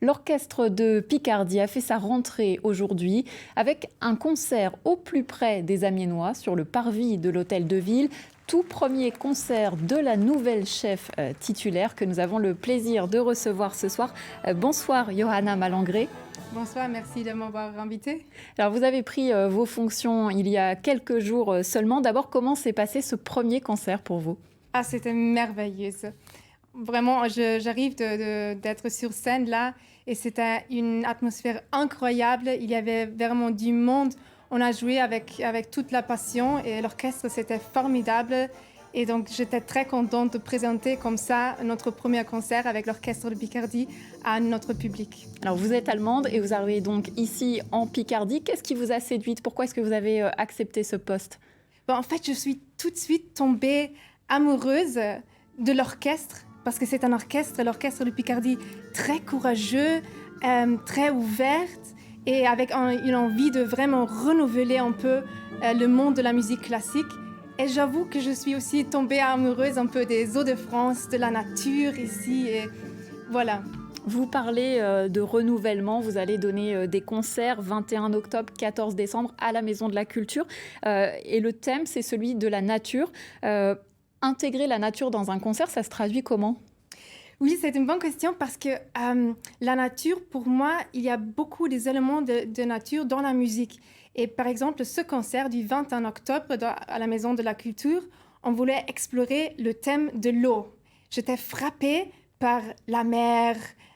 L'orchestre de Picardie a fait sa rentrée aujourd'hui avec un concert au plus près des Amiénois sur le parvis de l'Hôtel de Ville. Tout premier concert de la nouvelle chef titulaire que nous avons le plaisir de recevoir ce soir. Bonsoir Johanna Malangré. Bonsoir, merci de m'avoir invitée. Alors vous avez pris vos fonctions il y a quelques jours seulement. D'abord, comment s'est passé ce premier concert pour vous ? Ah, c'était merveilleux. Vraiment, j'arrive d'être sur scène là et c'était une atmosphère incroyable. Il y avait vraiment du monde. On a joué avec toute la passion et l'orchestre, c'était formidable. Et donc, j'étais très contente de présenter comme ça notre premier concert avec l'orchestre de Picardie à notre public. Alors, vous êtes allemande et vous arrivez donc ici en Picardie. Qu'est-ce qui vous a séduite ? Pourquoi est-ce que vous avez accepté ce poste ? Bon, en fait, je suis tout de suite tombée amoureuse de l'orchestre parce que c'est un orchestre, l'orchestre de Picardie, très courageux, très ouverte et avec une envie de vraiment renouveler un peu le monde de la musique classique. Et j'avoue que je suis aussi tombée amoureuse un peu des eaux de France, de la nature ici, et voilà. Vous parlez de renouvellement, vous allez donner des concerts 21 octobre, 14 décembre à la Maison de la Culture. Et le thème, c'est celui de la nature. Intégrer la nature dans un concert, ça se traduit comment ? Oui, c'est une bonne question parce que la nature, pour moi, il y a beaucoup des éléments de nature dans la musique. Et par exemple, ce concert du 21 octobre à la Maison de la Culture, on voulait explorer le thème de l'eau. J'étais frappée par la mer,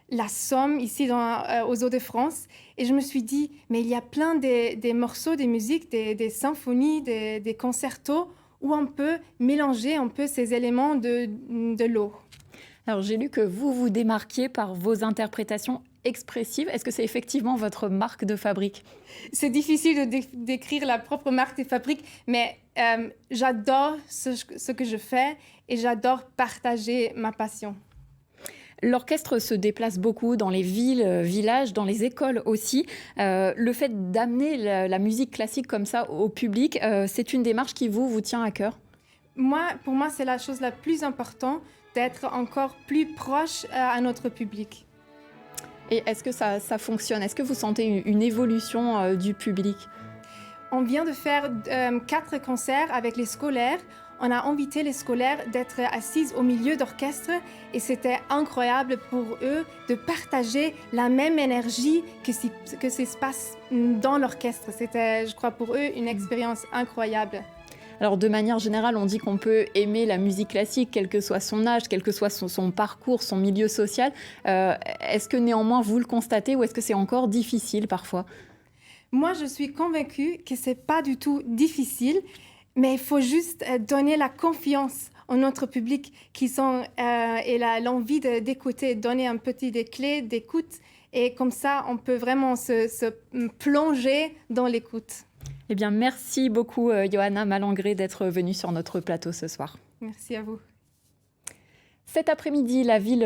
la Somme, ici aux Hauts-de-France. Et je me suis dit, mais il y a plein des morceaux, des musiques, des symphonies, des concertos où on peut mélanger un peu ces éléments de l'eau. Alors j'ai lu que vous vous démarquiez par vos interprétations expressives. Est-ce que c'est effectivement votre marque de fabrique ? C'est difficile de décrire la propre marque de fabrique, mais j'adore ce que je fais et j'adore partager ma passion. L'orchestre se déplace beaucoup dans les villes, villages, dans les écoles aussi. Le fait d'amener la musique classique comme ça au public, c'est une démarche qui vous tient à cœur ? Pour moi, c'est la chose la plus importante, d'être encore plus proche à notre public. Et est-ce que ça fonctionne ? Est-ce que vous sentez une évolution du public ? On vient de faire 4 concerts avec les scolaires. On a invité les scolaires d'être assis au milieu d'orchestre et c'était incroyable pour eux de partager la même énergie que ce se passe dans l'orchestre. C'était, je crois, pour eux, une expérience incroyable. Alors de manière générale, on dit qu'on peut aimer la musique classique, quel que soit son âge, quel que soit son parcours, son milieu social. Est-ce que néanmoins vous le constatez ou est-ce que c'est encore difficile parfois ? Moi, je suis convaincue que ce n'est pas du tout difficile, mais il faut juste donner la confiance en notre public et l'envie d'écouter, donner un petit des clés d'écoute. Et comme ça, on peut vraiment se plonger dans l'écoute. Eh bien, merci beaucoup, Johanna Malangré, d'être venue sur notre plateau ce soir. Merci à vous. Cet après-midi, la ville